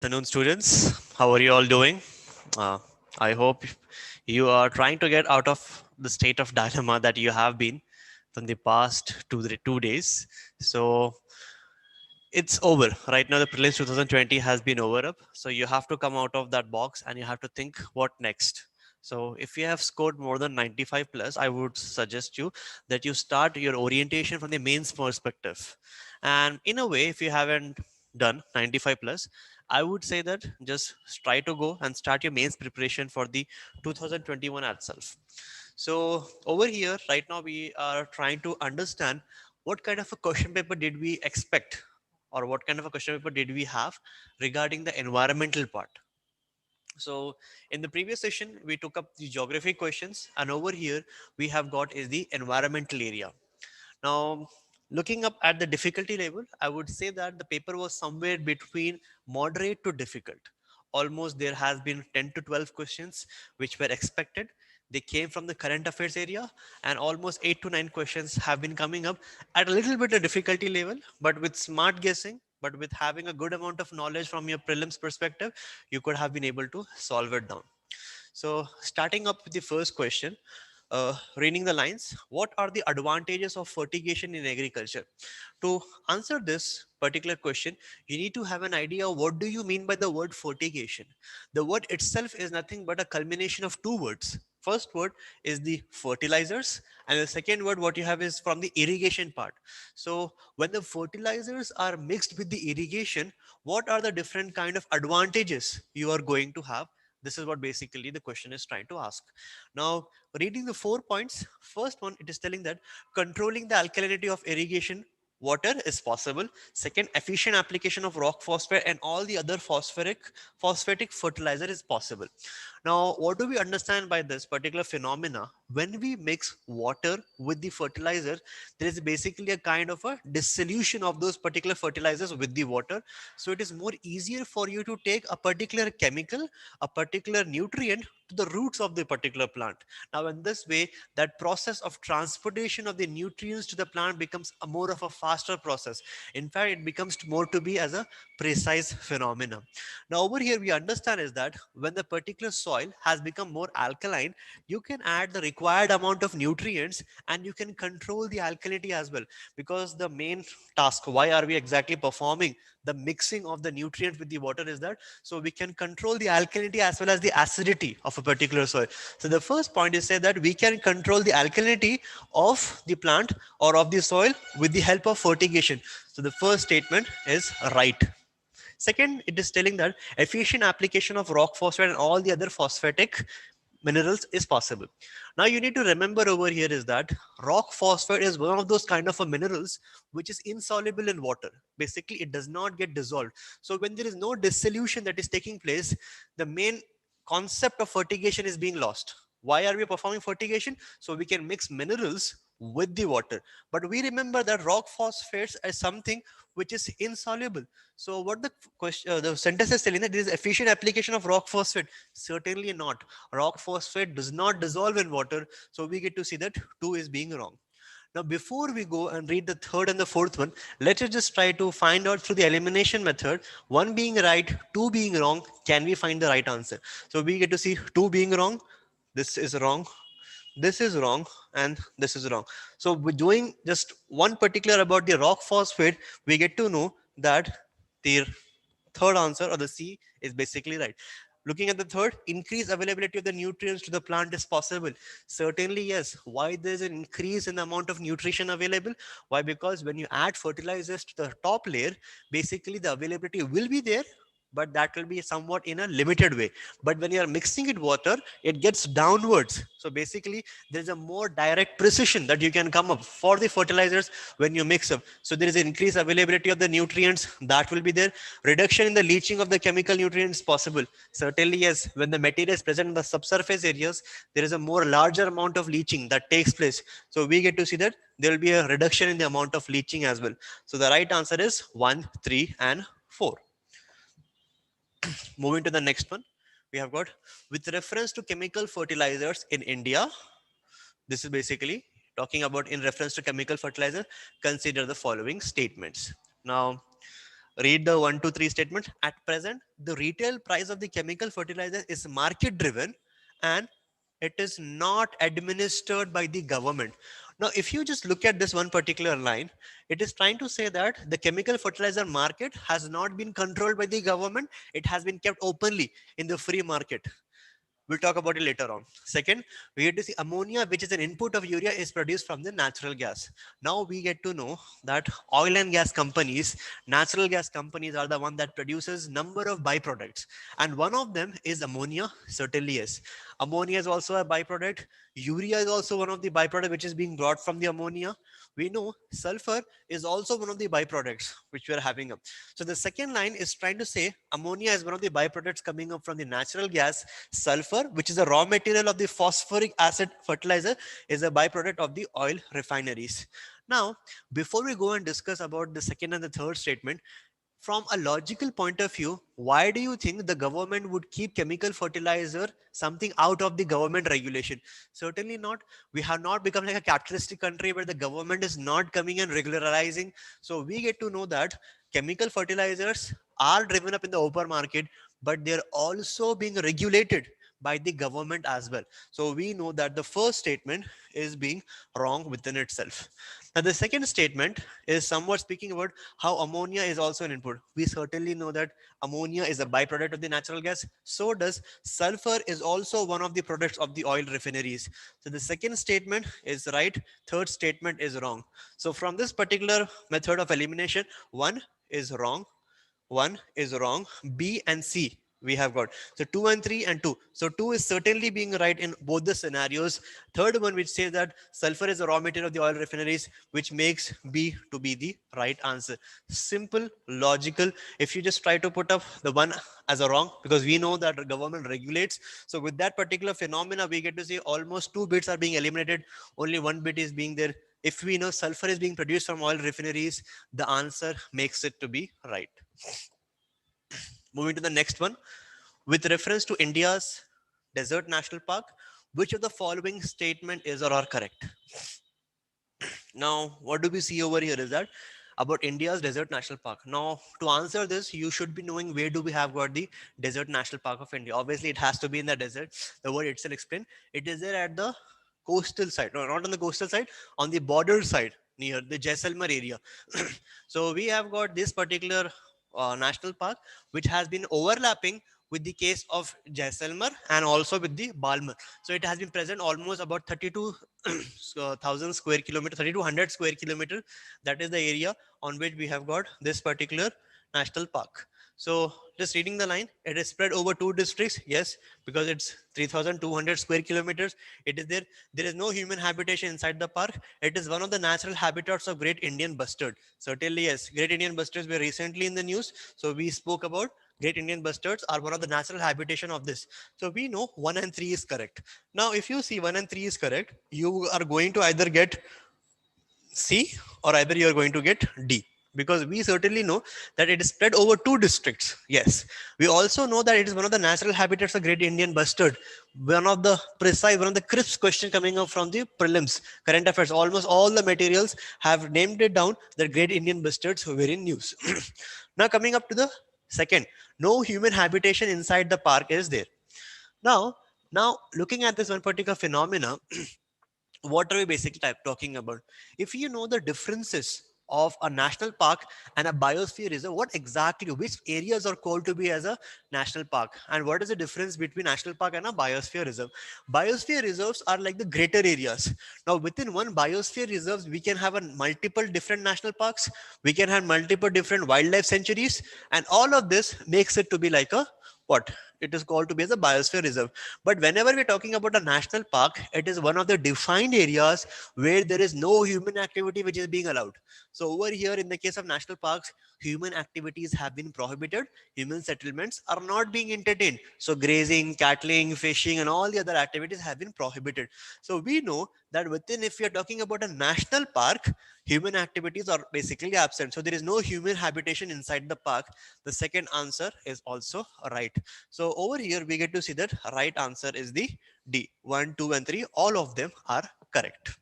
Afternoon, students. How are you all doing? Uh, I hope you are trying to get out of the state of dilemma that you have been from the past 2 days. So it's over right now. The prelims 2020 has been over up. So you have to come out of that box and you have to think what next. So if you have scored more than 95 plus, I would suggest you that you start your orientation from the mains perspective. And in a way, if you haven't done 95 plus, I would say that just try to go and start your mains preparation for the 2021 itself. So over here, right now, we are trying to understand what kind of a question paper did we expect, or what kind of a question paper did we have regarding the environmental part. So in the previous session, we took up the geography questions, and over here we have got is the environmental area. Now, looking up at the difficulty level, I would say that the paper was somewhere between moderate to difficult. Almost there has been 10 to 12 questions which were expected. They came from the current affairs area, and almost 8 to 9 questions have been coming up at a little bit of difficulty level, but with smart guessing, but with having a good amount of knowledge from your prelims perspective, you could have been able to solve it down. So, starting up with the first question, reading the lines, what are the advantages of fertigation in agriculture? To answer this particular question, you need to have an idea of what do you mean by the word fertigation. The word itself is nothing but a culmination of two words. First word is the fertilizers, and the second word what you have is from the irrigation part. So when the fertilizers are mixed with the irrigation, what are the different kind of advantages you are going to have? This is what basically the question is trying to ask. Now, reading the 4 points, first one, it is telling that controlling the alkalinity of irrigation water is possible. Second, efficient application of rock phosphate and all the other phosphatic fertilizer is possible. Now, what do we understand by this particular phenomena? When we mix water with the fertilizer, there is basically a kind of a dissolution of those particular fertilizers with the water. So it is more easier for you to take a particular chemical, a particular nutrient to the roots of the particular plant. Now, in this way, that process of transportation of the nutrients to the plant becomes a more of a faster process. In fact, it becomes more to be as a precise phenomena. Now, over here, we understand is that when the particular soil has become more alkaline, you can add the required amount of nutrients and you can control the alkalinity as well. Because the main task, why are we exactly performing the mixing of the nutrients with the water is that so we can control the alkalinity as well as the acidity of a particular soil. So the first point is say that we can control the alkalinity of the plant or of the soil with the help of fertigation. So the first statement is right. Second, it is telling that efficient application of rock phosphate and all the other phosphatic minerals is possible. Now you need to remember over here is that rock phosphate is one of those kind of a minerals which is insoluble in water. Basically, it does not get dissolved. So when there is no dissolution that is taking place, the main concept of fertigation is being lost. Why are we performing fertigation? So we can mix minerals with the water. But we remember that rock phosphates is something which is insoluble. So what the question, the sentence is telling that there is efficient application of rock phosphate. Certainly not. Rock phosphate does not dissolve in water. So we get to see that two is being wrong. Now, before we go and read the third and the fourth one, let us just try to find out through the elimination method, one being right, two being wrong, can we find the right answer? So we get to see two being wrong, this is wrong, this is wrong, and this is wrong. So we're doing just one particular about the rock phosphate, we get to know that the third answer or the C is basically right. Looking at the third, increase availability of the nutrients to the plant is possible. Certainly, yes. Why there's an increase in the amount of nutrition available? Why? Because when you add fertilizers to the top layer, basically the availability will be there, but that will be somewhat in a limited way. But when you are mixing it water, it gets downwards. So basically, there's a more direct precision that you can come up for the fertilizers when you mix up. So there is an increased availability of the nutrients that will be there. Reduction in the leaching of the chemical nutrients possible. Certainly, yes. When the material is present in the subsurface areas, there is a more larger amount of leaching that takes place. So we get to see that there will be a reduction in the amount of leaching as well. So the right answer is 1, 3, and 4. Moving to the next one, we have got with reference to chemical fertilizers in India. This is basically talking about in reference to chemical fertilizer. Consider the following statements. Now, read the 1 2 3 statement. At present, the retail price of the chemical fertilizer is market driven and it is not administered by the government. Now, if you just look at this one particular line, it is trying to say that the chemical fertilizer market has not been controlled by the government. It has been kept openly in the free market. We'll talk about it later on. Second, we get to see ammonia, which is an input of urea, is produced from the natural gas. Now we get to know that oil and gas companies, natural gas companies are the one that produces number of byproducts. And one of them is ammonia, certainly yes. Ammonia is also a byproduct. Urea is also one of the byproducts which is being brought from the ammonia. We know sulfur is also one of the byproducts which we are having up. So the second line is trying to say ammonia is one of the byproducts coming up from the natural gas. Sulfur, which is a raw material of the phosphoric acid fertilizer, is a byproduct of the oil refineries. Now, before we go and discuss about the second and the third statement, from a logical point of view, why do you think the government would keep chemical fertilizer something out of the government regulation? Certainly not. We have not become like a capitalistic country where the government is not coming and regularizing. So we get to know that chemical fertilizers are driven up in the open market, but they're also being regulated by the government as well. So we know that the first statement is being wrong within itself. Now, the second statement is somewhat speaking about how ammonia is also an input. We certainly know that ammonia is a byproduct of the natural gas. So does sulfur is also one of the products of the oil refineries. So the second statement is right. Third statement is wrong. So from this particular method of elimination, one is wrong, one is wrong. B and C we have got. So 2 and 3 and 2. So 2 is certainly being right in both the scenarios. Third one, which says that sulfur is a raw material of the oil refineries, which makes B to be the right answer. Simple, logical. If you just try to put up the one as a wrong, because we know that the government regulates. So with that particular phenomena, we get to see almost 2 bits are being eliminated. Only 1 bit is being there. If we know sulfur is being produced from oil refineries, the answer makes it to be right. Moving to the next one. With reference to India's desert national park, which of the following statement is or are correct? Now, what do we see over here is that about India's desert national park. Now, to answer this, you should be knowing where do we have got the desert national park of India. Obviously, it has to be in the desert. The word itself explains. It is there at the coastal side. No, not on the coastal side, on the border side near the Jaisalmer area. So we have got this particular national park, which has been overlapping with the case of Jaisalmer and also with the Balmer. So it has been present almost about 32,000 square kilometer, 3200 square kilometer. That is the area on which we have got this particular national park. So just reading the line, it is spread over 2 districts. Yes, because it's 3,200 square kilometers. It is there. There is no human habitation inside the park. It is one of the natural habitats of Great Indian Bustard. Certainly, yes. Great Indian Bustards were recently in the news. So we spoke about Great Indian Bustards are one of the natural habitation of this. So we know 1 and 3 is correct. Now, if you see 1 and 3 is correct, you are going to either get C or either you are going to get D, because we certainly know that it is spread over 2 districts. Yes, we also know that it is one of the natural habitats of Great Indian Bustard. One of the precise, one of the crisp question coming up from the prelims, current affairs. Almost all the materials have named it down that Great Indian Bustards were in news. Now coming up to the second, no human habitation inside the park is there. Now, now looking at this one particular phenomena, what are we basically talking about? If you know the differences of a national park and a biosphere reserve, what exactly, which areas are called to be as a national park, and what is the difference between national park and a biosphere reserve? Biosphere reserves are like the greater areas. Now within one biosphere reserves, we can have a multiple different national parks, we can have multiple different wildlife sanctuaries, and all of this makes it to be like a what it is called to be as a biosphere reserve. But whenever we're talking about a national park, it is one of the defined areas where there is no human activity which is being allowed. So over here, in the case of national parks, human activities have been prohibited. Human settlements are not being entertained. So grazing, cattling, fishing, and all the other activities have been prohibited. So we know that within, if we are talking about a national park, human activities are basically absent. So there is no human habitation inside the park. The second answer is also right. So over here, we get to see that right answer is the D. 1, 2, and 3. All of them are correct.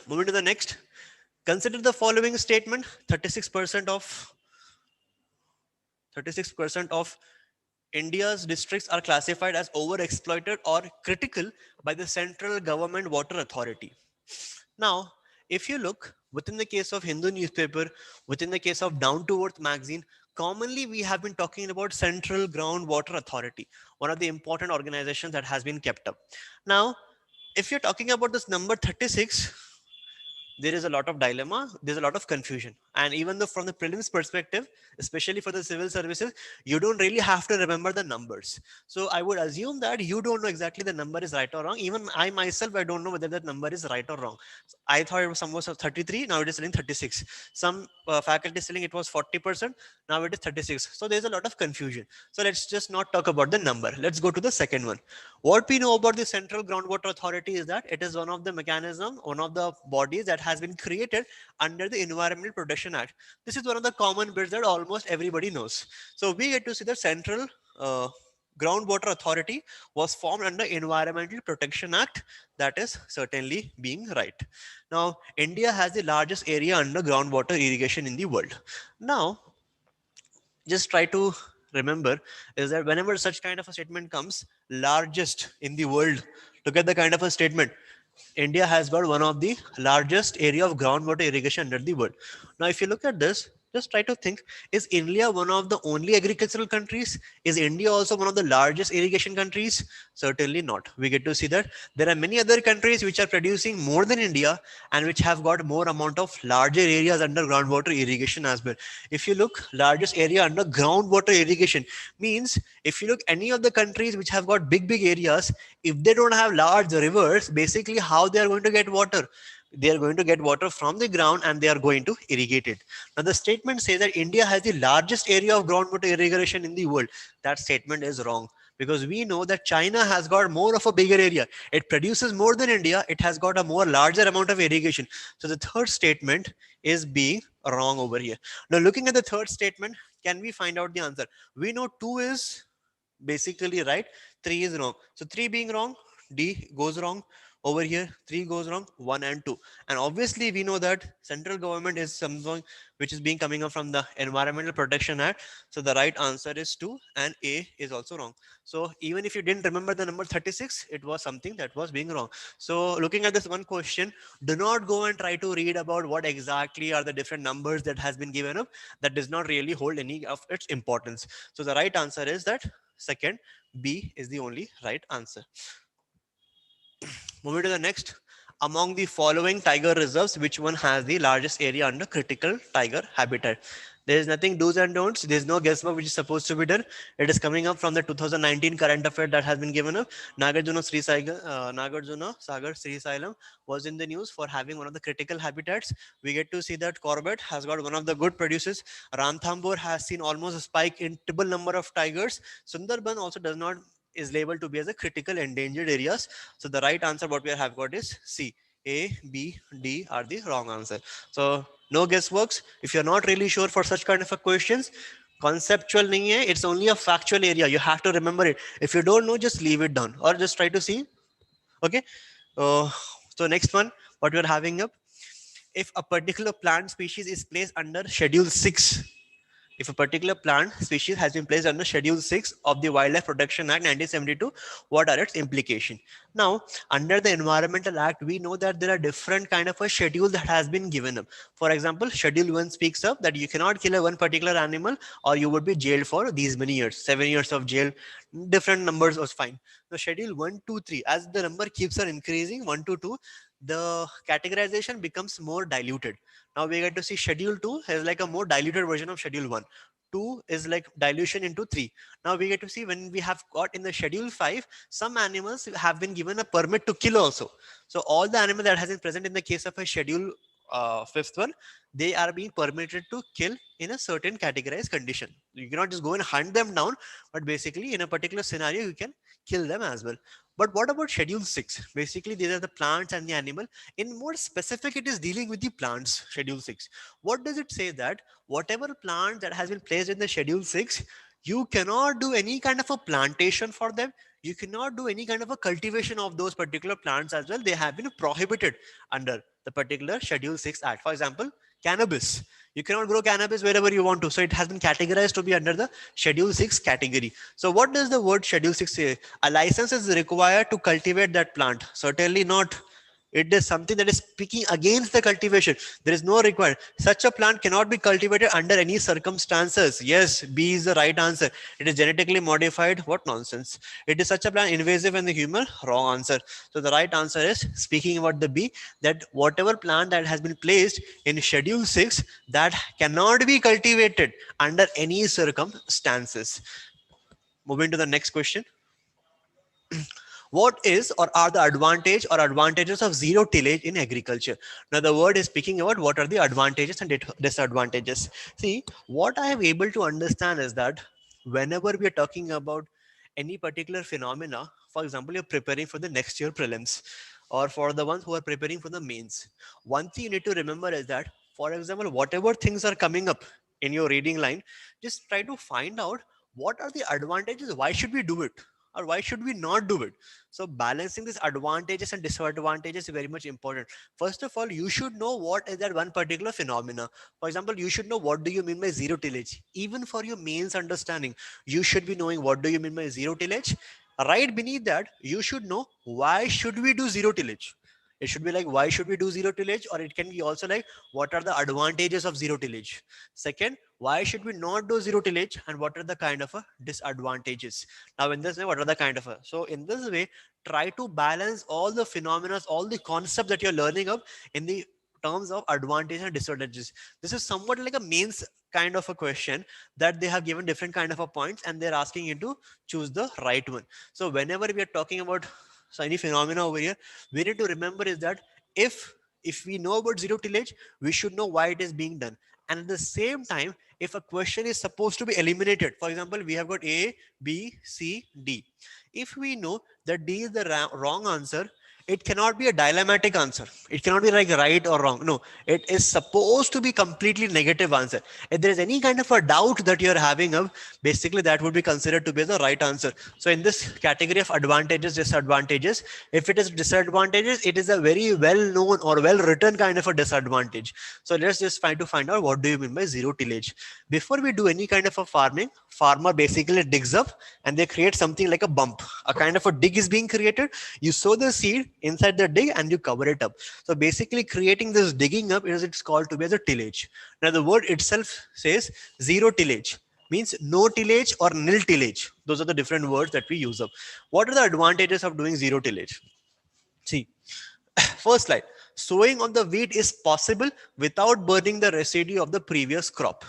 Moving to the next. Consider the following statement: 36% of India's districts are classified as overexploited or critical by the central government water authority. Now, if you look within the case of Hindu newspaper, within the case of Down to Earth magazine, commonly we have been talking about Central Groundwater Authority, one of the important organizations that has been kept up. Now, if you're talking about this number 36, there is a lot of dilemma, there's a lot of confusion, and even though from the prelims perspective, especially for the civil services, you don't really have to remember the numbers. So I would assume that you don't know exactly the number is right or wrong. Even I myself, I don't know whether that number is right or wrong. I thought it was somewhat of 33, now it is telling 36. Some faculty is telling it was 40%, now it is 36. So there's a lot of confusion. So let's just not talk about the number, let's go to the second one. What we know about the Central Groundwater Authority is that it is one of the mechanism, one of the bodies that has been created under the Environmental Protection Act. This is one of the common bits that almost everybody knows. So we get to see the Central uh, Groundwater Authority was formed under Environmental Protection Act. That is certainly being right. Now, India has the largest area under groundwater irrigation in the world. Now, just try to remember is that whenever such kind of a statement comes, largest in the world, look at the kind of a statement. India has got one of the largest area of groundwater irrigation under the world. Now, if you look at this, just try to think, is India one of the only agricultural countries? Is India also one of the largest irrigation countries? Certainly not. We get to see that there are many other countries which are producing more than India and which have got more amount of larger areas under groundwater irrigation as well. If you look, largest area under groundwater irrigation means if you look any of the countries which have got big areas, if they don't have large rivers, basically how they are going to get water? They are going to get water from the ground and they are going to irrigate it. Now the statement says that India has the largest area of groundwater irrigation in the world. That statement is wrong, because we know that China has got more of a bigger area. It produces more than India. It has got a more larger amount of irrigation. So the third statement is being wrong over here. Now looking at the third statement, can we find out the answer? We know 2 is basically right, 3 is wrong. So 3 being wrong, D goes wrong. Over here 3 goes wrong, 1 and 2. And obviously we know that central government is something which is being coming up from the Environmental Protection Act. So the right answer is 2 and A is also wrong. So even if you didn't remember the number 36, it was something that was being wrong. So looking at this one question, do not go and try to read about what exactly are the different numbers that has been given up. That does not really hold any of its importance. So the right answer is that second, B is the only right answer. Moving to the next. Among the following tiger reserves, which one has the largest area under critical tiger habitat? There is nothing do's and don'ts. There is no guesswork which is supposed to be done. It is coming up from the 2019 current affair that has been given up. Nagarjuna Sagar Sri Sailam was in the news for having one of the critical habitats. We get to see that Corbett has got one of the good producers. Ranthambore has seen almost a spike in triple number of tigers. Sundarban also does not is labeled to be as a critical endangered areas. So the right answer what we have got is C. A, B, D are the wrong answer. So no guessworks. If you're not really sure for such kind of a questions, conceptual nahi hai, it's only a factual area. You have to remember it. If you don't know, just leave it down or just try to see. Okay. Uh, so next one, what we're having up. If a particular plant species is placed under Schedule 6, if a particular plant species has been placed under Schedule 6 of the Wildlife Protection Act 1972, what are its implications? Now, under the Environmental Act, we know that there are different kind of a schedule that has been given up. For example, Schedule 1 speaks up that you cannot kill a one particular animal or you would be jailed for these many years, 7 years of jail, different numbers was fine. So Schedule 1, 2, 3, as the number keeps on increasing, 1 to 2, the categorization becomes more diluted. Now we get to see Schedule 2 has like a more diluted version of Schedule 1. 2 is like dilution into 3. Now we get to see when we have got in the Schedule 5, some animals have been given a permit to kill also. So all the animals that has been present in the case of a Schedule fifth one, they are being permitted to kill in a certain categorized condition. You cannot just go and hunt them down, but basically in a particular scenario, you can kill them as well. But what about Schedule 6? Basically, these are the plants and the animal. In more specific, it is dealing with the plants, Schedule 6. What does it say? That whatever plant that has been placed in the Schedule 6, you cannot do any kind of a plantation for them. you cannot do any kind of a cultivation of those particular plants as well. They have been prohibited under the particular Schedule 6 Act. For example, cannabis. You cannot grow cannabis wherever you want to. So it has been categorized to be under the Schedule 6 category. So what does the word Schedule 6 say? A license is required to cultivate that plant. Certainly not. It is something that is speaking against the cultivation. There is no requirement. Such a plant cannot be cultivated under any circumstances. Yes, B is the right answer. It is genetically modified. What nonsense. It is such a plant invasive in the human. Wrong answer. So the right answer is, speaking about the B, that whatever plant that has been placed in Schedule 6 that cannot be cultivated under any circumstances. Moving to the next question. What is or are the advantage or advantages of zero tillage in agriculture? Now the word is speaking about what are the advantages and disadvantages. See, what I am able to understand is that whenever we are talking about any particular phenomena, for example, you're preparing for the next year prelims, or for the ones who are preparing for the mains, one thing you need to remember is that, for example, whatever things are coming up in your reading line, just try to find out what are the advantages, why should we do it, or why should we not do it. So balancing these advantages and disadvantages is very much important. First of all, you should know what is that one particular phenomena. For example, you should know what do you mean by zero tillage. Even for your mains understanding, you should be knowing what do you mean by zero tillage. Right beneath that, you should know why should we do zero tillage. It should be like, why should we do zero tillage? Or it can be also like, what are the advantages of zero tillage? Second, why should we not do zero tillage? And what are the kind of disadvantages? Now, in this way, what are the kind of so in this way, try to balance all the phenomena, all the concepts that you're learning of in the terms of advantages and disadvantages. This is somewhat like a mains kind of a question that they have given different kind of a points and they're asking you to choose the right one. So whenever we are talking about any phenomena over here, we need to remember is that if we know about zero tillage, we should know why it is being done. And at the same time, if a question is supposed to be eliminated, for example, we have got A, B, C, D. If we know that D is the wrong answer, it cannot be a dilemmatic answer. It cannot be like right or wrong. No, it is supposed to be completely negative answer. If there is any kind of a doubt that you're having of, basically that would be considered to be the right answer. So in this category of advantages, disadvantages, if it is disadvantages, it is a very well known or well written kind of a disadvantage. So let's just try to find out what do you mean by zero tillage. Before we do any kind of a farming, farmer basically digs up and they create something like a bump. A kind of a dig is being created. You sow the seed inside the dig and you cover it up. So basically creating this digging up is it's called to be as a tillage. Now the word itself says zero tillage, means no tillage or nil tillage. Those are the different words that we use up. What are the advantages of doing zero tillage? See, first slide. Sowing on the wheat is possible without burning the residue of the previous crop.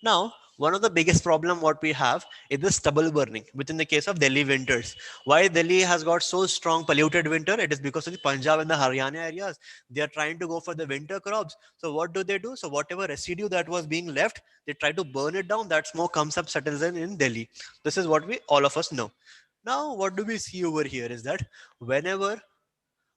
Now, one of the biggest problem what we have is the stubble burning within the case of Delhi winters. Why Delhi has got so strong polluted winter? It is because of the Punjab and the Haryana areas. They are trying to go for the winter crops. So what do? So whatever residue that was being left, they try to burn it down. That smoke comes up, settles in Delhi. This is what we all of us know. Now, what do we see over here is that whenever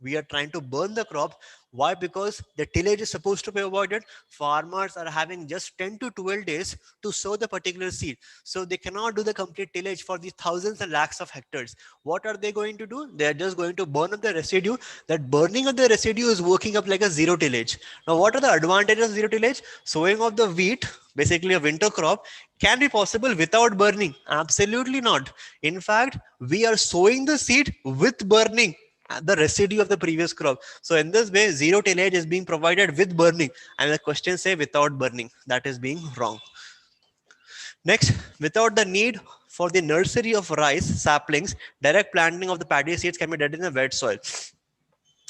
we are trying to burn the crop, why? Because the tillage is supposed to be avoided. Farmers are having just 10 to 12 days to sow the particular seed, so they cannot do the complete tillage for these thousands and lakhs of hectares. What are they going to do? They are just going to burn up the residue. That burning of the residue is working up like a zero tillage. Now what are the advantages of zero tillage? Sowing of the wheat, basically a winter crop, can be possible without burning? Absolutely not. In fact, we are sowing the seed with burning the residue of the previous crop. So in this way, zero tillage is being provided with burning, and the question say without burning. That is being wrong. Next, without the need for the nursery of rice saplings, direct planting of the paddy seeds can be done in a wet soil.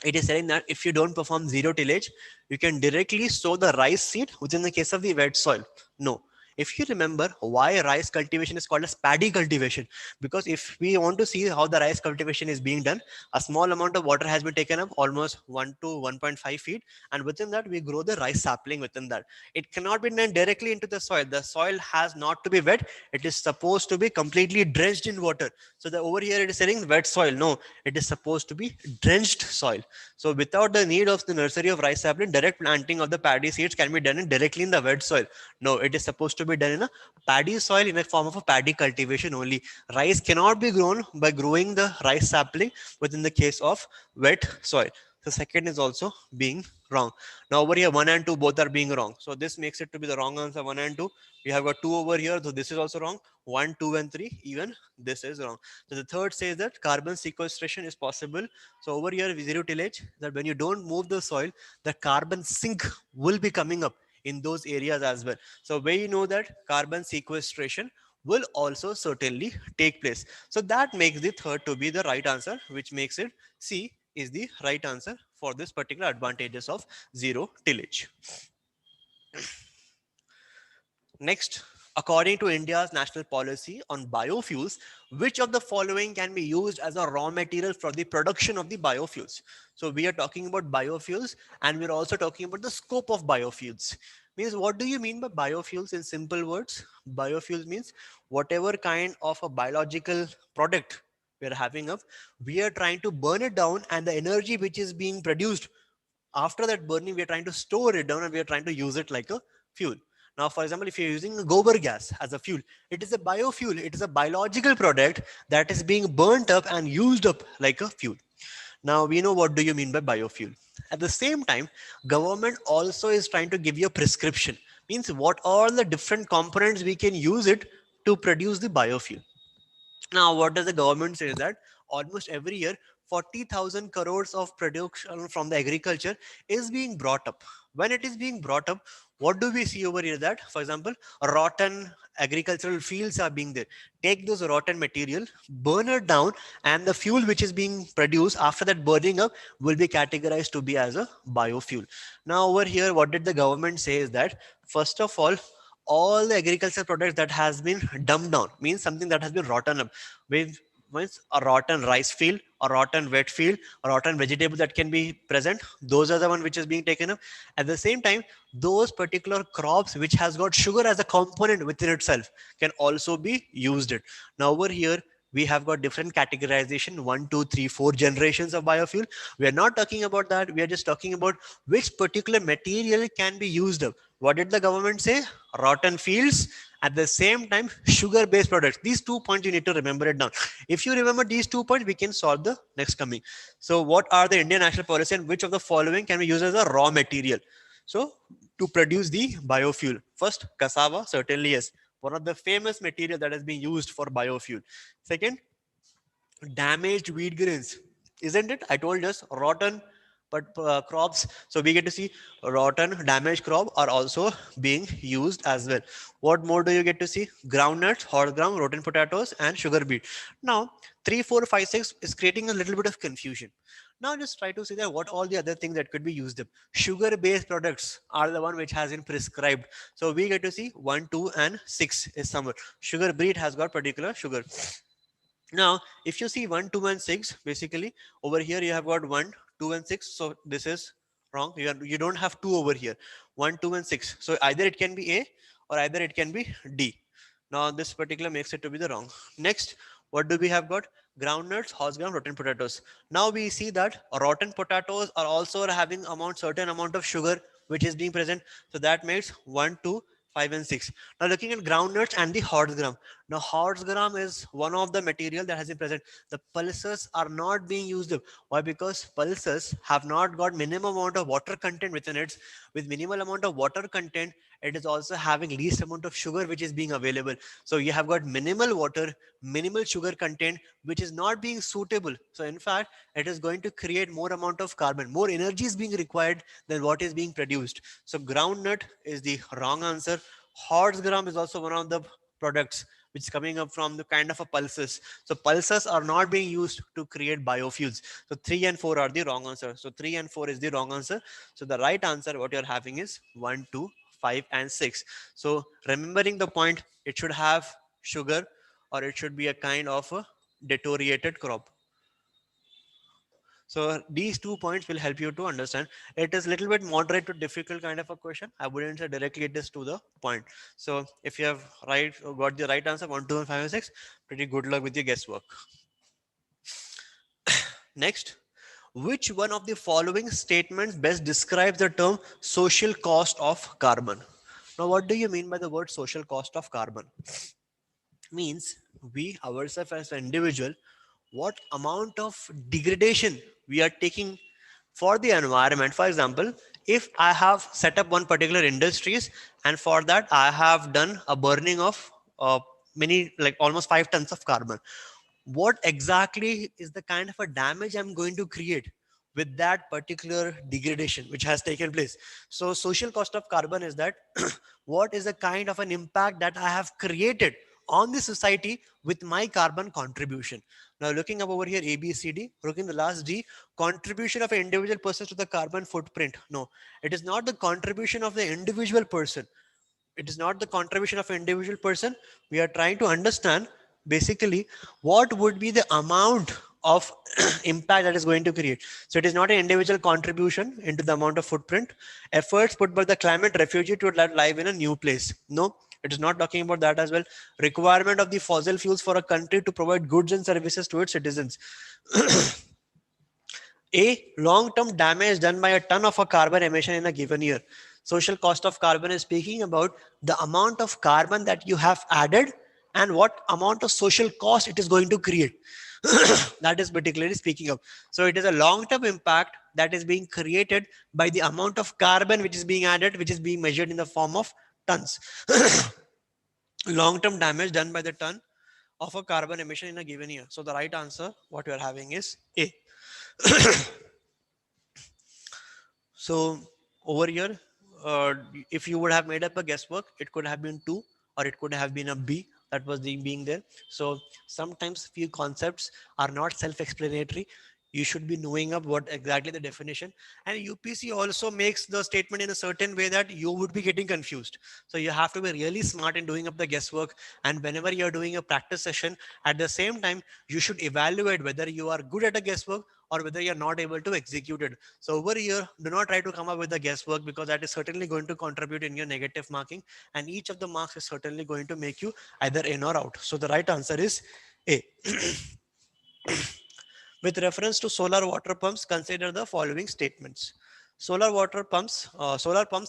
It is saying that if you don't perform zero tillage, you can directly sow the rice seed within the case of the wet soil. No. If you remember why rice cultivation is called as paddy cultivation, because if we want to see how the rice cultivation is being done, a small amount of water has been taken up, almost 1 to 1.5 feet, and within that we grow the rice sapling within that. It cannot be done directly into the soil. The soil has not to be wet. It is supposed to be completely drenched in water. So the over here it is saying wet soil. No, it is supposed to be drenched soil. So without the need of the nursery of rice sapling, direct planting of the paddy seeds can be done directly in the wet soil. No, it is supposed to to be done in a paddy soil in a form of a paddy cultivation only. Rice cannot be grown by growing the rice sapling within the case of wet soil. The second is also being wrong. Now over here, 1 and 2 both are being wrong. So this makes it to be the wrong answer, 1 and 2. We have got 2 over here, so this is also wrong. 1, 2 and 3, even this is wrong. So the third says that carbon sequestration is possible. So over here, zero tillage, that when you don't move the soil, the carbon sink will be coming up in those areas as well. So we know that carbon sequestration will also certainly take place. So that makes the third to be the right answer, which makes it C is the right answer for this particular advantages of zero tillage. Next, according to India's national policy on biofuels, which of the following can be used as a raw material for the production of the biofuels? So we are talking about biofuels, and we're also talking about the scope of biofuels. Means, what do you mean by biofuels in simple words? Biofuels means whatever kind of a biological product we are having up, we are trying to burn it down, and the energy which is being produced after that burning, we are trying to store it down and we are trying to use it like a fuel. Now, for example, if you're using gobar gas as a fuel, it is a biofuel. It is a biological product that is being burnt up and used up like a fuel. Now we know what do you mean by biofuel. At the same time, government also is trying to give you a prescription. Means what all the different components we can use it to produce the biofuel. Now, what does the government say is that almost every year, 40,000 crores of production from the agriculture is being brought up. When it is being brought up, what do we see over here? That, for example, rotten agricultural fields are being there. Take those rotten material, burn it down, and the fuel which is being produced after that burning up will be categorized to be as a biofuel. Now, over here, what did the government say is that, first of all the agricultural products that has been dumped down means something that has been rotten up with means a rotten rice field, a rotten wet field, a rotten vegetable that can be present, those are the one which is being taken up. At the same time, those particular crops which has got sugar as a component within itself can also be used it. Now over here we have got different categorization, 1, 2, 3, 4 generations of biofuel. We are not talking about that, we are just talking about which particular material can be used up. What did the government say? Rotten fields, at the same time sugar based products. These 2 points you need to remember it down. If you remember these 2 points, we can solve the next coming. So what are the Indian national policy and which of the following can be used as a raw material? So to produce the biofuel, first cassava, certainly yes, one of the famous material that has been used for biofuel. Second, damaged wheat grains, isn't it? I told us rotten but crops, so we get to see rotten damaged crop are also being used as well. What more do you get to see? Groundnuts, horse ground, rotten potatoes, and sugar beet. Now 3, 4, 5, 6 is creating a little bit of confusion. Now just try to see that what all the other things that could be used up. Sugar based products are the one which has been prescribed, so we get to see 1, 2 and 6 is somewhere. Sugar beet has got particular sugar. Now, if you see 1, 2, and 6, basically over here you have got 1, 2, and 6. So this is wrong. You don't have 2 over here. 1, 2, and 6. So either it can be A or either it can be D. Now this particular makes it to be the wrong. Next, what do we have got? Groundnuts, horse ground, rotten potatoes. Now we see that rotten potatoes are also having certain amount of sugar which is being present. So that makes 1, 2, 5, and 6. Now looking at groundnuts and the horse gram. Now horse gram is one of the material that has been present. The pulses are not being used. Why? Because pulses have not got minimum amount of water content within it. With minimal amount of water content, it is also having least amount of sugar which is being available. So you have got minimal water, minimal sugar content, which is not being suitable. So in fact, it is going to create more amount of carbon, more energy is being required than what is being produced. So groundnut is the wrong answer. Horse gram is also one of the products which is coming up from the kind of a pulses. So pulses are not being used to create biofuels. So 3 and 4 are the wrong answer. So 3 and 4 is the wrong answer. So the right answer what you're having is 1, 2, 5, and 6. So remembering the point, it should have sugar or it should be a kind of a deteriorated crop. So these 2 points will help you to understand. It is a little bit moderate to difficult kind of a question. I wouldn't say directly it is to the point. So if you have got the right answer, 1, 2, and 5, and 6, pretty good luck with your guesswork. Next, which one of the following statements best describes the term social cost of carbon? Now, what do you mean by the word social cost of carbon? Means we ourselves as an individual, what amount of degradation we are taking for the environment. For example, if I have set up one particular industries, and for that I have done a burning of many, like almost 5 tons of carbon, what exactly is the kind of a damage I'm going to create with that particular degradation which has taken place? So social cost of carbon is that what is the kind of an impact that I have created on the society with my carbon contribution. Now looking up over here, ABCD, looking the last D, contribution of an individual person to the carbon footprint. No, it is not the contribution of the individual person. It is not the contribution of an individual person. We are trying to understand basically what would be the amount of impact that is going to create. So it is not an individual contribution into the amount of footprint, efforts put by the climate refugee to live in a new place. No, it is not talking about that as well. Requirement of the fossil fuels for a country to provide goods and services to its citizens. A, long-term damage done by a ton of a carbon emission in a given year. Social cost of carbon is speaking about the amount of carbon that you have added and what amount of social cost it is going to create. That is particularly speaking of. So it is a long-term impact that is being created by the amount of carbon which is being added, which is being measured in the form of tons. Long-term damage done by the ton of a carbon emission in a given year. So the right answer, what we are having is A. So over here, if you would have made up a guesswork, it could have been two, or it could have been a B that was the being there. So sometimes few concepts are not self-explanatory. You should be knowing up what exactly the definition. And UPC also makes the statement in a certain way that you would be getting confused. So you have to be really smart in doing up the guesswork. And whenever you're doing a practice session, at the same time, you should evaluate whether you are good at a guesswork or whether you're not able to execute it. So over here, do not try to come up with the guesswork, because that is certainly going to contribute in your negative marking. And each of the marks is certainly going to make you either in or out. So the right answer is A. With reference to solar water pumps, consider the following statements. Solar pumps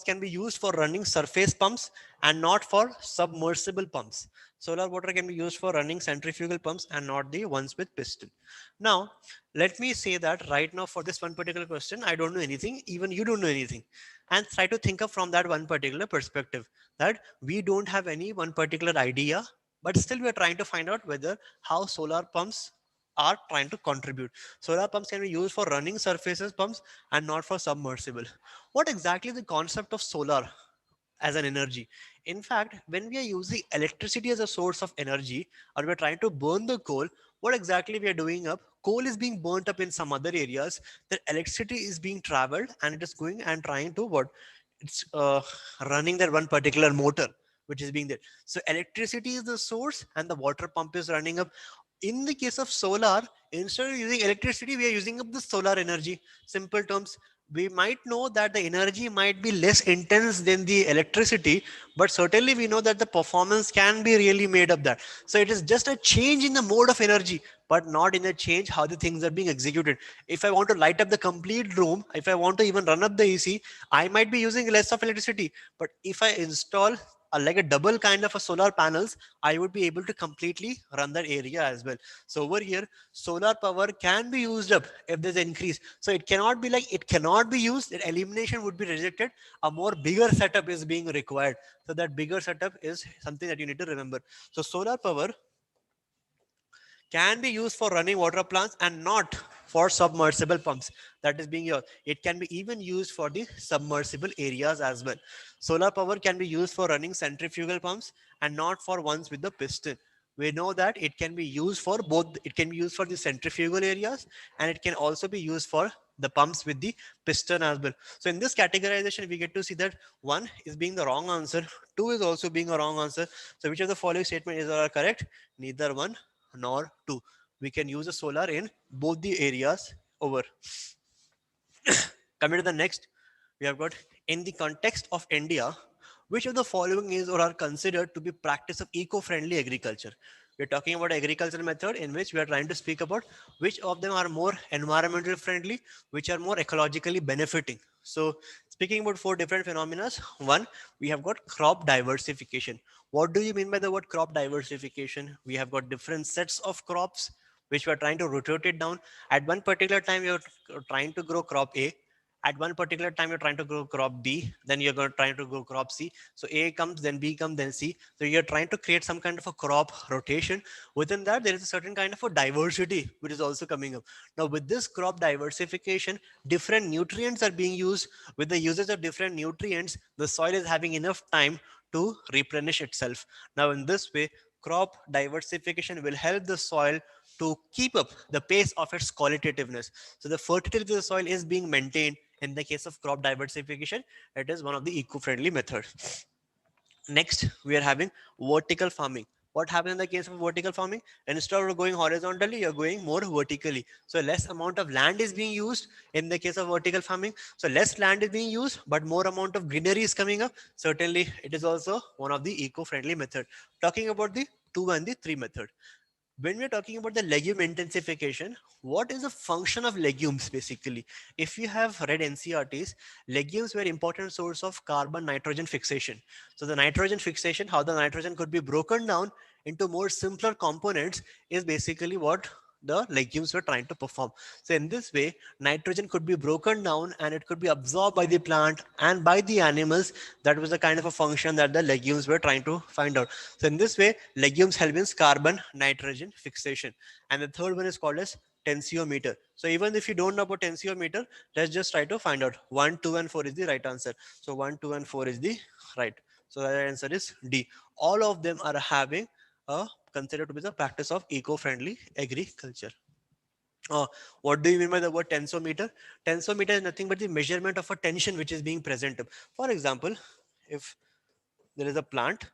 can be used for running surface pumps and not for submersible pumps. Solar water can be used for running centrifugal pumps and not the ones with piston. Now, let me say that right now for this one particular question, I don't know anything, even you don't know anything. And try to think of from that one particular perspective, that we don't have any one particular idea, but still we are trying to find out whether how solar pumps are trying to contribute. Solar pumps can be used for running surfaces pumps and not for submersible. What exactly is the concept of solar as an energy? In fact, when we are using electricity as a source of energy, or we're trying to burn the coal, what exactly we are doing up? Coal is being burnt up in some other areas. The electricity is being traveled and it is going and trying to what? It's running that one particular motor which is being there. So electricity is the source and the water pump is running up. In the case of solar, instead of using electricity, we are using up the solar energy. Simple terms, we might know that the energy might be less intense than the electricity, but certainly we know that the performance can be really made of that. So it is just a change in the mode of energy, but not in a change how the things are being executed. If I want to light up the complete room, if I want to even run up the AC, I might be using less of electricity. But if I install like a double kind of a solar panels, I would be able to completely run that area as well. So over here, solar power can be used up if there's an increase. So it cannot be like it cannot be used. That elimination would be rejected. A more bigger setup is being required. So that bigger setup is something that you need to remember. So solar power can be used for running water plants and not for submersible pumps. That is being used. It can be even used for the submersible areas as well. Solar power can be used for running centrifugal pumps and not for ones with the piston. We know that it can be used for both. It can be used for the centrifugal areas and it can also be used for the pumps with the piston as well. So in this categorization, we get to see that one is being the wrong answer, two is also being a wrong answer. So which of the following statement is correct? Neither one nor two. We can use a solar in both the areas over. Coming to the next, we have got in the context of India, which of the following is or are considered to be practice of eco-friendly agriculture? We're talking about agricultural method in which we are trying to speak about which of them are more environmental friendly, which are more ecologically benefiting. So Speaking about four different phenomena, one, we have got crop diversification. What do you mean by the word crop diversification? We have got different sets of crops which we are trying to rotate it down. At one particular time, you're trying to grow crop A. At one particular time, you're trying to grow crop B. Then you're going to trying to grow crop C. So A comes, then B comes, then C. So you're trying to create some kind of a crop rotation. Within that, there is a certain kind of a diversity which is also coming up. Now, with this crop diversification, different nutrients are being used. With the usage of different nutrients, the soil is having enough time to replenish itself. Now, in this way, crop diversification will help the soil to keep up the pace of its qualitativeness. So, the fertility of the soil is being maintained. In the case of crop diversification, it is one of the eco-friendly methods. Next, we are having vertical farming. What happens in the case of vertical farming? Instead of going horizontally, you're going more vertically. So less amount of land is being used in the case of vertical farming. So less land is being used, but more amount of greenery is coming up. Certainly, it is also one of the eco-friendly method. Talking about the two and the three method, when we're talking about the legume intensification, what is the function of legumes basically? If you have read NCRTs, legumes were important source of carbon nitrogen fixation. So the nitrogen fixation, how the nitrogen could be broken down into more simpler components, is basically what the legumes were trying to perform. So in this way, nitrogen could be broken down and it could be absorbed by the plant and by the animals. That was the kind of a function that the legumes were trying to find out. So in this way, legumes help in carbon nitrogen fixation. And the third one is called as tensiometer. So even if you don't know about tensiometer, let's just try to find out. 1, 2, and 4 is the right answer. So 1, 2, and 4 is the right. So the answer is D. All of them are having a considered to be the practice of eco-friendly agriculture. What do you mean by the word tensometer? Tensometer is nothing but the measurement of a tension which is being present. For example, if there is a plant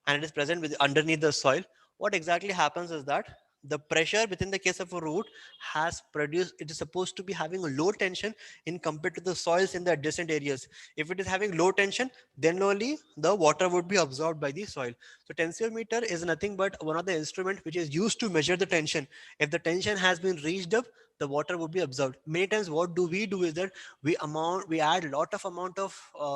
and it is present with underneath the soil, what exactly happens is that the pressure within the case of a root has produced, it is supposed to be having a low tension in compared to the soils in the adjacent areas. If it is having low tension, then only the water would be absorbed by the soil. So tensiometer is nothing but one of the instrument which is used to measure the tension. If the tension has been reached up, the water would be absorbed. Many times what do we do is that we add a lot of amount of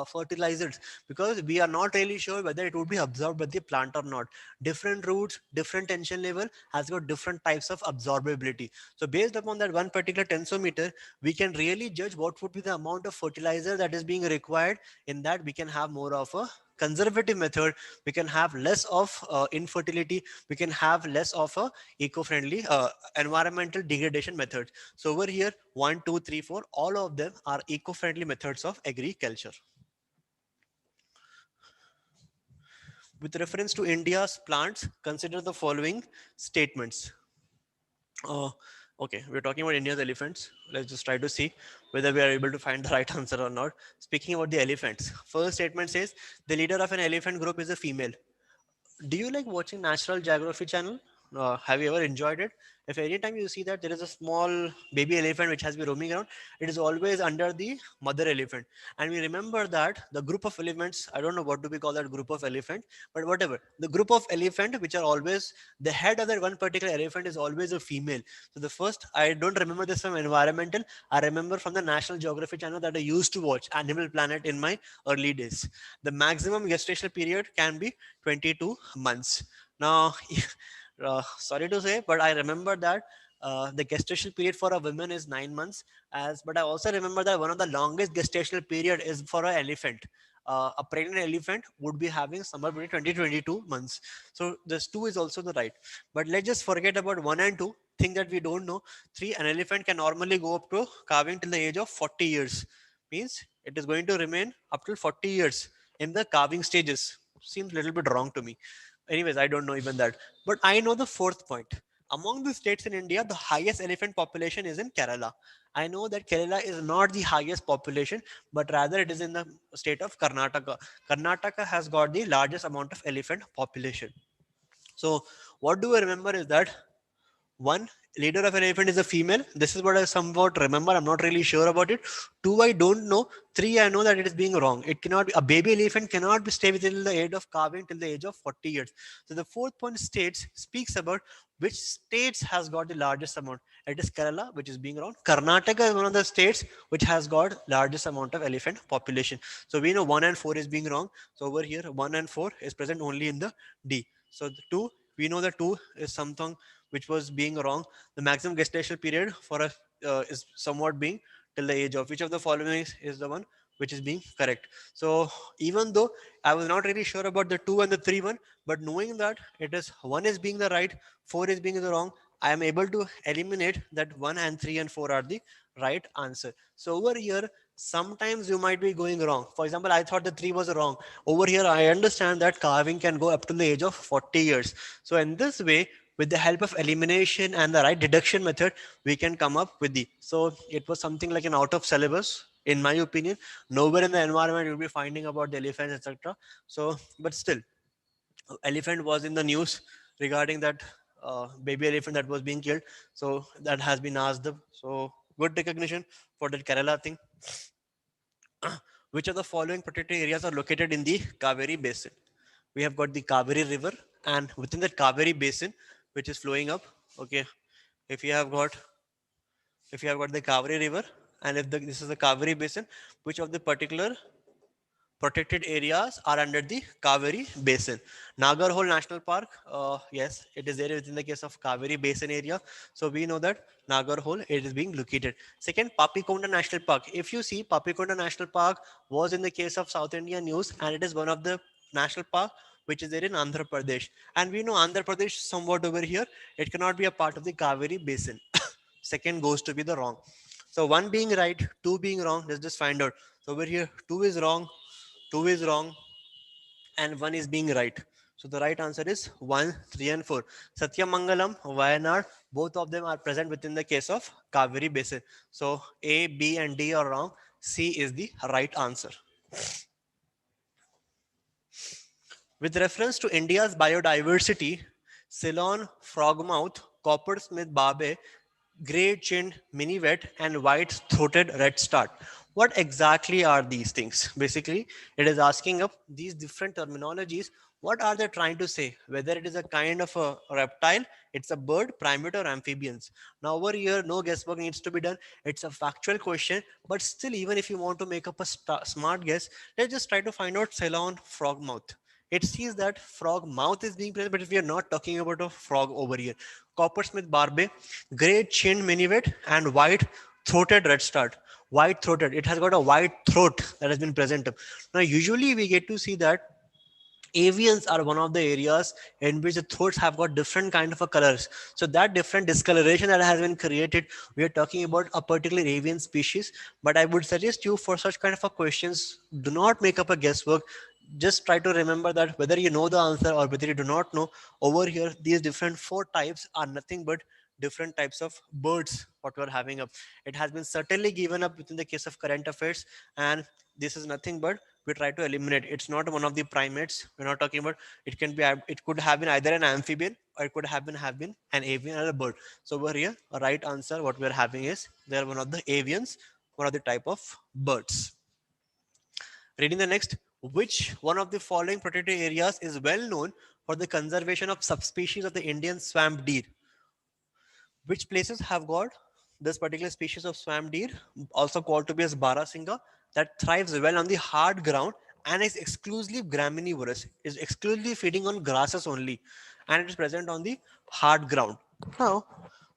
fertilizers, because we are not really sure whether it would be absorbed by the plant or not. Different roots, different tension level has got different types of absorbability. So based upon that one particular tensometer, we can really judge what would be the amount of fertilizer that is being required. In that, we can have more of a conservative method. We can have less of infertility. We can have less of a eco-friendly environmental degradation method. So over here, 1, 2, 3, 4, all of them are eco-friendly methods of agriculture. With reference to India's plants, consider the following statements. Uh, okay, we're talking about India's elephants. Let's just try to see whether we are able to find the right answer or not. Speaking about the elephants, first statement says the leader of an elephant group is a female. Do you like watching National Geography channel? Have you ever enjoyed it? If anytime you see that there is a small baby elephant which has been roaming around, it is always under the mother elephant. And we remember that the group of elephants, I don't know what do we call that group of elephant, but whatever, the group of elephant which are always, the head of that one particular elephant is always a female. So the first, I don't remember this from environmental, I remember from the National Geography channel that I used to watch Animal Planet in my early days. The maximum gestational period can be 22 months. Now, sorry to say, but I remember that the gestational period for a woman is 9 months. But I also remember that one of the longest gestational period is for an elephant. A pregnant elephant would be having somewhere between 20 to 22 months. So this two is also the right. But let's just forget about one and two. Thing that we don't know. Three, an elephant can normally go up to calving till the age of 40 years. Means it is going to remain up till 40 years in the calving stages. Seems a little bit wrong to me. Anyways, I don't know even that. But I know the fourth point. Among the states in India, the highest elephant population is in Kerala. I know that Kerala is not the highest population, but rather it is in the state of Karnataka. Karnataka has got the largest amount of elephant population. So, what do I remember is that One, leader of an elephant is a female. This is what I somewhat remember. I'm not really sure about it. Two, I don't know. Three, I know that it is being wrong. It cannot be, a baby elephant cannot be stay within the age of calving till the age of 40 years. So the fourth point states speaks about which states has got the largest amount. It is Kerala, which is being wrong. Karnataka is one of the states which has got largest amount of elephant population. So we know 1 and 4 is being wrong. So over here, 1 and 4 is present only in the D. So the two, we know that two is something which was being wrong. The maximum gestational period for a is somewhat being till the age of which of the following is the one which is being correct. So even though I was not really sure about the two and the three one, but knowing that it is one is being the right, four is being the wrong, I am able to eliminate that one and three and four are the right answer. So over here, sometimes you might be going wrong. For example, I thought the three was wrong. Over here, I understand that carving can go up to the age of 40 years. So in this way, with the help of elimination and the right deduction method, we can come up with the. So it was something like an out of syllabus, in my opinion. Nowhere in the environment you'll be finding about the elephants, etc. So, but still, elephant was in the news regarding that baby elephant that was being killed. So that has been asked. So good recognition for that Kerala thing. Which of the following protected areas are located in the Kaveri Basin? We have got the Kaveri River, and within that Kaveri Basin, which is flowing up, okay, if you have got the Kaveri River, and if this is the Kaveri Basin, which of the particular protected areas are under the Kaveri Basin? Nagarhole National Park, yes, it is there within the case of Kaveri Basin area. So we know that Nagarhole it is being located. Second, Papikonda National Park. If you see, Papikonda National Park was in the case of South India news, and it is one of the national park which is there in Andhra Pradesh. And we know Andhra Pradesh somewhat over here. It cannot be a part of the Kaveri Basin. Second goes to be the wrong. So one being right, two being wrong. Let's just find out. So over here, two is wrong, and one is being right. So the right answer is 1, 3, and 4. Satyamangalam, Wayanad, both of them are present within the case of Kaveri Basin. So A, B, and D are wrong. C is the right answer. With reference to India's biodiversity, Ceylon frogmouth, coppersmith barbe, great-chinned minivet, and white-throated redstart. What exactly are these things? Basically, it is asking up these different terminologies. What are they trying to say? Whether it is a kind of a reptile, it's a bird, primate, or amphibians. Now over here, no guesswork needs to be done. It's a factual question, but still, even if you want to make up a smart guess, let's just try to find out Ceylon frogmouth. It sees that frog mouth is being present, but if we are not talking about a frog over here. Coppersmith barbe, great chinned minivet, and white throated redstart. White throated, it has got a white throat that has been present. Now, usually we get to see that avians are one of the areas in which the throats have got different kind of a colors. So that different discoloration that has been created, we are talking about a particular avian species. But I would suggest you for such kind of a questions, do not make up a guesswork. Just try to remember that whether you know the answer or whether you do not know, over here these different four types are nothing but different types of birds what we're having up. It has been certainly given up within the case of current affairs, and this is nothing but we try to eliminate. It's not one of the primates. We're not talking about. It can be. It could have been either an amphibian or it could have been an avian or a bird. So over here, a right answer what we're having is they're one of the avians, one of the type of birds. Reading the next, which one of the following protected areas is well known for the conservation of subspecies of the Indian swamp deer? Which places have got this particular species of swamp deer, also called to be as Barasinga, that thrives well on the hard ground and is exclusively graminivorous, is exclusively feeding on grasses only, and it is present on the hard ground. Now,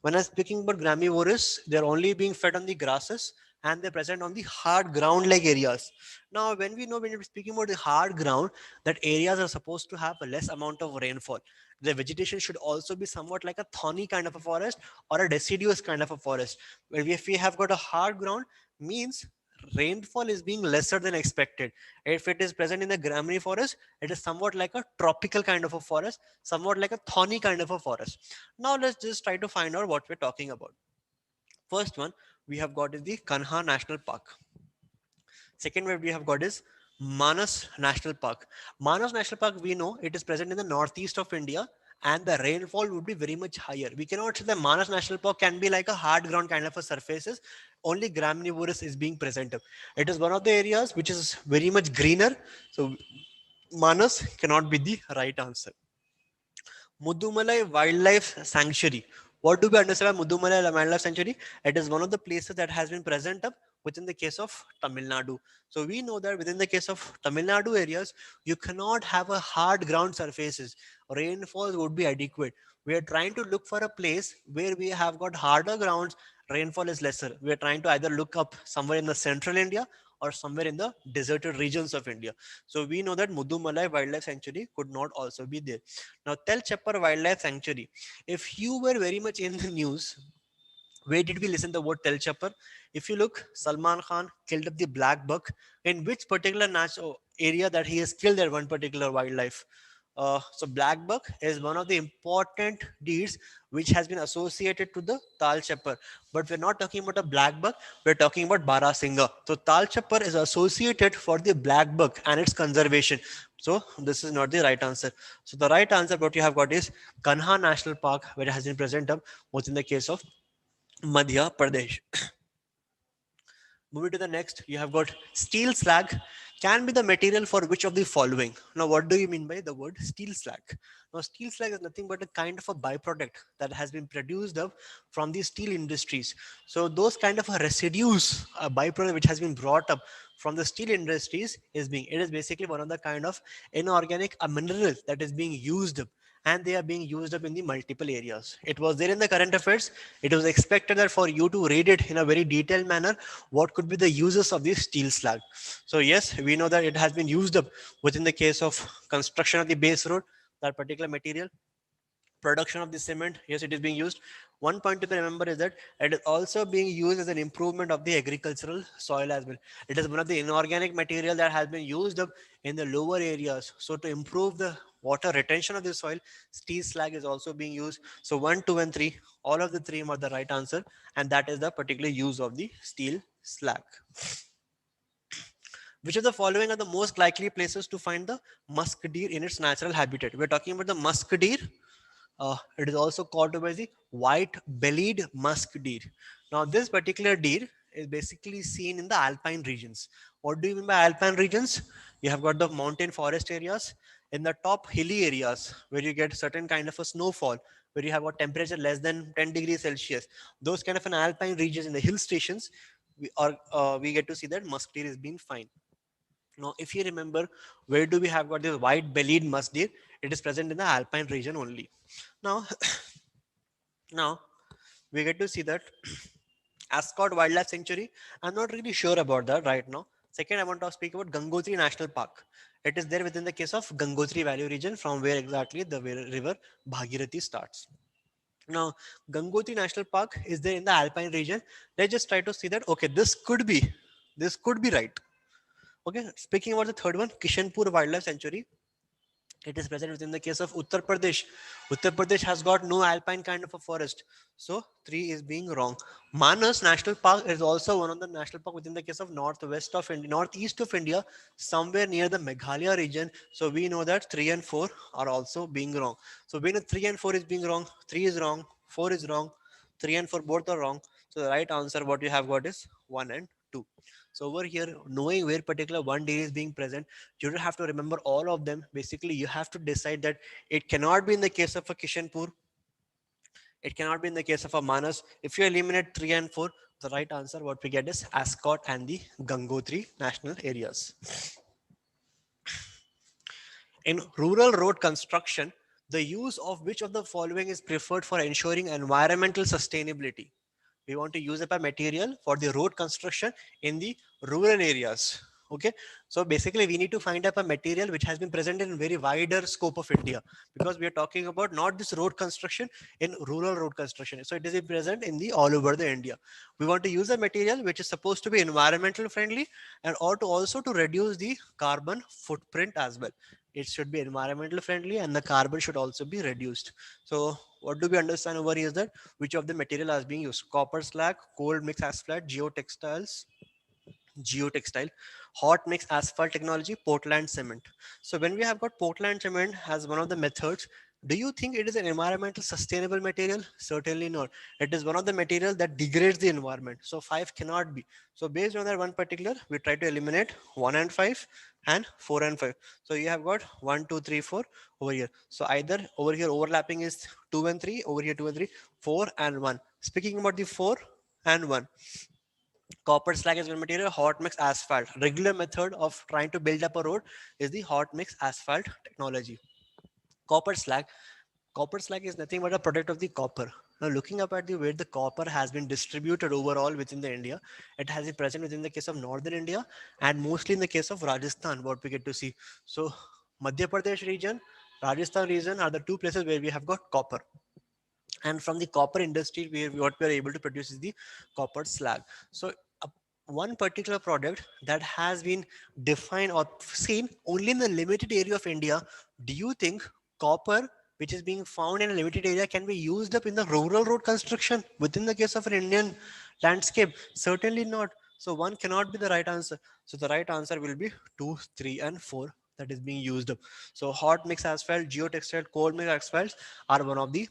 when I'm speaking about gramivorous, they're only being fed on the grasses and they're present on the hard ground like areas. Now, when you're speaking about the hard ground, that areas are supposed to have a less amount of rainfall. The vegetation should also be somewhat like a thorny kind of a forest or a deciduous kind of a forest. Where if we have got a hard ground, means rainfall is being lesser than expected. If it is present in the Grammy forest, it is somewhat like a tropical kind of a forest, somewhat like a thorny kind of a forest. Now let's just try to find out what we're talking about. First one we have got is the Kanha National Park. Second one we have got is Manas National Park. Manas National Park, we know it is present in the northeast of India, and the rainfall would be very much higher. We cannot say that Manas National Park can be like a hard ground kind of a surfaces. Only graminivorous is being present. It is one of the areas which is very much greener. So Manas cannot be the right answer. Mudumalai Wildlife Sanctuary. What do we understand by Mudumalai Wildlife Sanctuary? It is one of the places that has been present up within the case of Tamil Nadu. So we know that within the case of Tamil Nadu areas, you cannot have a hard ground surfaces. Rainfall would be adequate. We are trying to look for a place where we have got harder grounds, rainfall is lesser. We are trying to either look up somewhere in the central India or somewhere in the deserted regions of India. So we know that Mudumalai Wildlife Sanctuary could not also be there. Now, Tel Chapar Wildlife Sanctuary. If you were very much in the news, where did we listen the word Tel Chapar? If you look, Salman Khan killed up the black buck. In which particular natural area that he has killed that one particular wildlife? So black buck is one of the important deeds which has been associated to the Tal Chapar. But we're not talking about a black buck, we're talking about Barasingha. So Tal Chapar is associated for the black buck and its conservation. So this is not the right answer. So the right answer what you have got is Kanha National Park, where it has been present up was in the case of Madhya Pradesh. Moving to the next, you have got steel slag can be the material for which of the following. Now, what do you mean by the word steel slag? Now, steel slag is nothing but a kind of a byproduct that has been produced of from the steel industries. So, those kind of a residues, a byproduct which has been brought up from the steel industries is being, it is basically one of the kind of inorganic mineral that is being used up, and they are being used up in the multiple areas. It was there in the current affairs. It was expected that for you to read it in a very detailed manner, what could be the uses of this steel slag. So yes, we know that it has been used up within the case of construction of the base road, that particular material, production of the cement, yes, it is being used. One point to remember is that it is also being used as an improvement of the agricultural soil as well. It is one of the inorganic material that has been used up in the lower areas. So to improve the water retention of the soil, steel slag is also being used. So 1, 2, and 3, all of the three are the right answer, and that is the particular use of the steel slag. Which of the following are the most likely places to find the musk deer in its natural habitat? We're talking about the musk deer. It is also called by the white-bellied musk deer. Now, this particular deer is basically seen in the alpine regions. What do you mean by alpine regions? You have got the mountain forest areas in the top hilly areas where you get certain kind of a snowfall, where you have a temperature less than 10 degrees Celsius. Those kind of an alpine regions in the hill stations, we get to see that musk deer is being found. Now, if you remember, where do we have got this white-bellied musk deer? It is present in the alpine region only. Now, now we get to see that Ascot Wildlife Sanctuary. I'm not really sure about that right now. Second, I want to speak about Gangotri National Park. It is there within the case of Gangotri Valley region, from where exactly the river Bhagirathi starts. Now, Gangotri National Park is there in the alpine region. Let's just try to see that. Okay, this could be right. Okay, speaking about the third one, Kishanpur Wildlife Sanctuary. It is present within the case of Uttar Pradesh. Uttar Pradesh has got no alpine kind of a forest. So 3 is being wrong. Manas National Park is also one of the national park within the case of northwest of India, northeast of India, somewhere near the Meghalaya region. So we know that 3 and 4 are also being wrong. So we know 3 and 4 is being wrong, 3 is wrong, 4 is wrong, 3 and 4 both are wrong. So the right answer what you have got is 1 and 2. So over here, knowing where particular one day is being present, you don't have to remember all of them. Basically, you have to decide that it cannot be in the case of a Kishanpur, it cannot be in the case of a Manas. If you eliminate 3 and 4, the right answer what we get is Ascot and the Gangotri national areas. In rural road construction, the use of which of the following is preferred for ensuring environmental sustainability? We want to use up a material for the road construction in the rural areas. Okay, so basically we need to find up a material which has been present in very wider scope of India, because we are talking about not this road construction, in rural road construction. So it is present in the all over the India. We want to use a material which is supposed to be environmental friendly, and or to also to reduce the carbon footprint as well. It should be environmental friendly and the carbon should also be reduced. So what do we understand over here is that which of the material is being used? Copper slag, cold mix asphalt, geotextile, hot mix asphalt technology, Portland cement. So when we have got Portland cement as one of the methods, Do you think it is an environmental sustainable material? Certainly not. It is one of the materials that degrades the environment. So 5 cannot be. So based on that one particular, we try to eliminate 1 and 5 and 4 and 5. So you have got 1, 2, 3, 4 over here. So either over here overlapping is 2 and 3, over here 2 and 3, 4 and 1. Speaking about the 4 and 1. Copper slag is one material, hot mix asphalt. Regular method of trying to build up a road is the hot mix asphalt technology. Copper slag. Copper slag is nothing but a product of the copper. Now, looking up at the way the copper has been distributed overall within the India, it has been present within the case of northern India and mostly in the case of Rajasthan, what we get to see. So, Madhya Pradesh region, Rajasthan region are the two places where we have got copper. And from the copper industry, what we are able to produce is the copper slag. So, one particular product that has been defined or seen only in the limited area of India, do you think copper, which is being found in a limited area, can be used up in the rural road construction within the case of an Indian landscape? Certainly not. So one cannot be the right answer. So the right answer will be 2, 3, and 4 that is being used up. So hot mix asphalt, geotextile, cold mix asphalts are one of the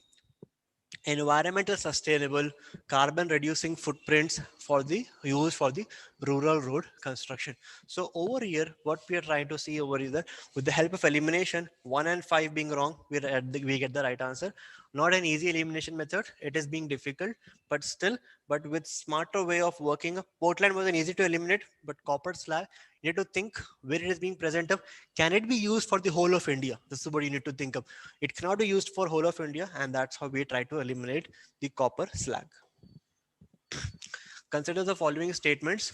environmental sustainable carbon reducing footprints for the use for the rural road construction. So over here what we are trying to see over is that with the help of elimination 1 and 5 being wrong, we get the right answer. Not an easy elimination method, it is being difficult, but still, but with smarter way of working, Portland was an easy to eliminate, but copper slag, you need to think where it is being present of, can it be used for the whole of India? This is what you need to think of. It cannot be used for whole of India, and that's how we try to eliminate the copper slag. Consider the following statements.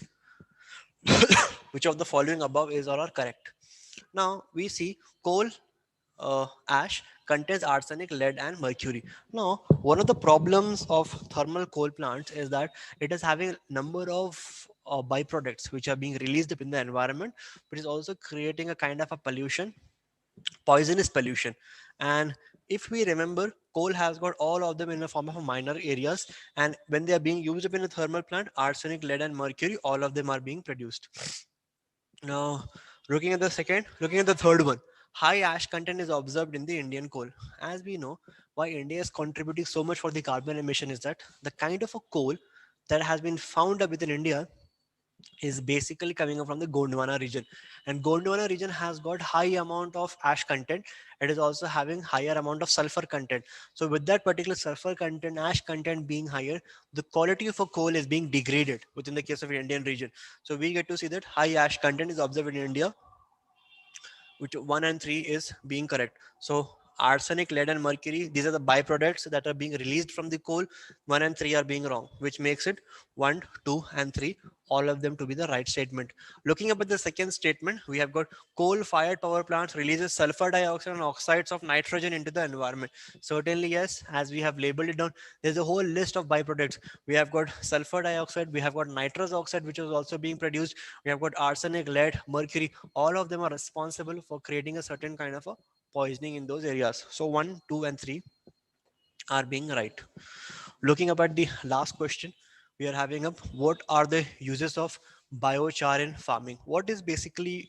Which of the following above is or are correct? Now we see coal ash contains arsenic, lead, and mercury. Now, one of the problems of thermal coal plants is that it is having a number of byproducts which are being released in the environment, which is also creating a kind of a pollution, poisonous pollution. And if we remember, coal has got all of them in the form of minor areas, and when they are being used up in a thermal plant, arsenic, lead, and mercury, all of them are being produced. Now, looking at the third one, high ash content is observed in the Indian coal. As we know, why India is contributing so much for the carbon emission is that the kind of a coal that has been found up within India is basically coming up from the Gondwana region, and Gondwana region has got high amount of ash content. It is also having higher amount of sulfur content. So with that particular sulfur content, ash content being higher, the quality of a coal is being degraded within the case of the Indian region. So we get to see that high ash content is observed in India, which 1 and 3 is being correct. So arsenic, lead, and mercury, these are the byproducts that are being released from the coal. 1 and 3 are being wrong, which makes it 1, 2, and 3, all of them to be the right statement. Looking up at the second statement, we have got coal-fired power plants releases sulfur dioxide and oxides of nitrogen into the environment. Certainly, yes, as we have labeled it down, there's a whole list of byproducts. We have got sulfur dioxide, we have got nitrous oxide, which is also being produced. We have got arsenic, lead, mercury. All of them are responsible for creating a certain kind of a poisoning in those areas. So 1, 2, and 3 are being right. Looking up at the last question, we are having up what are the uses of biochar in farming? What is basically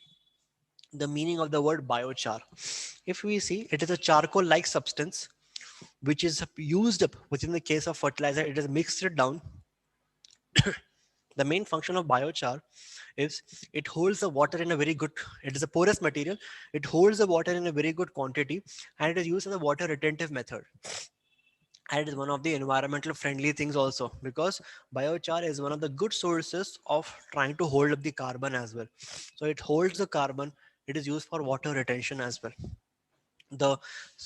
the meaning of the word biochar? If we see, it is a charcoal like substance which is used up within the case of fertilizer. It is mixed it down. The main function of biochar is it holds the water in a very good, it is a porous material, it holds the water in a very good quantity, and it is used as a water retentive method. And it is one of the environmental friendly things also, because biochar is one of the good sources of trying to hold up the carbon as well. So it holds the carbon, it is used for water retention as well. The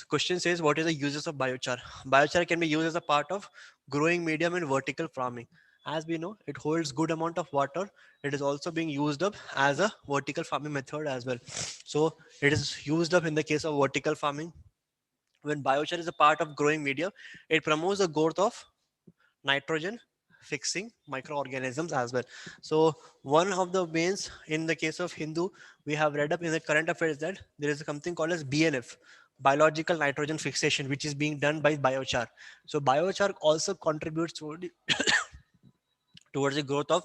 question says, what is the uses of biochar? Biochar can be used as a part of growing medium in vertical farming. As we know, it holds good amount of water. It is also being used up as a vertical farming method as well. So it is used up in the case of vertical farming. When biochar is a part of growing medium, it promotes the growth of nitrogen fixing microorganisms as well. So one of the ways in the case of Hindu, we have read up in the current affairs that there is something called as BNF, biological nitrogen fixation, which is being done by biochar. So biochar also contributes towards the growth of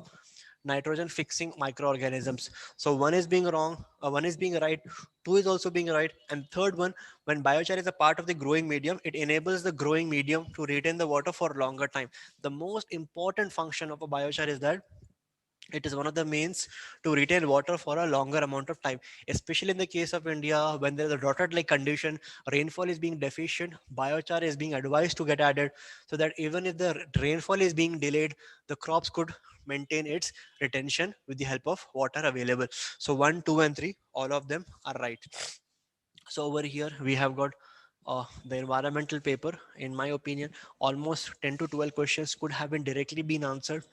nitrogen fixing microorganisms. So one is being wrong, one is being right, two is also being right, and third one, when biochar is a part of the growing medium, it enables the growing medium to retain the water for longer time. The most important function of a biochar is that it is one of the means to retain water for a longer amount of time, especially in the case of India when there is a drought like condition, rainfall is being deficient, biochar is being advised to get added, so that even if the rainfall is being delayed, the crops could maintain its retention with the help of water available. So 1, 2 and 3, all of them are right. So over here we have got the environmental paper. In my opinion, almost 10 to 12 questions could have been directly been answered,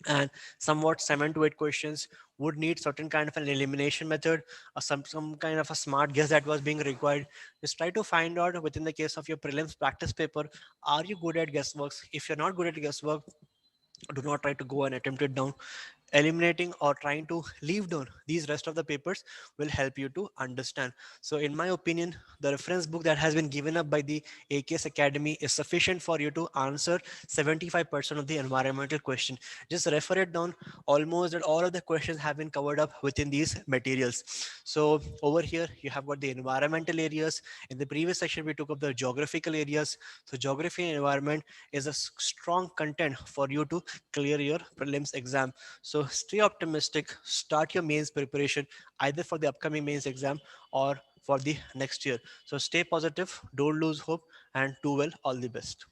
and somewhat 7 to 8 questions would need certain kind of an elimination method, or some kind of a smart guess that was being required. Just try to find out within the case of your prelims practice paper, are you good at guessworks? If you're not good at guesswork, do not try to go and attempt it down. Eliminating or trying to leave down these rest of the papers will help you to understand. So in my opinion, the reference book that has been given up by the AKS Academy is sufficient for you to answer 75% of the environmental question. Just refer it down. Almost that all of the questions have been covered up within these materials. So over here you have got the environmental areas. In the previous section we took up the geographical areas. So geography and environment is a strong content for you to clear your prelims exam. So stay optimistic, start your mains preparation either for the upcoming mains exam or for the next year. So stay positive, don't lose hope, and do well. All the best.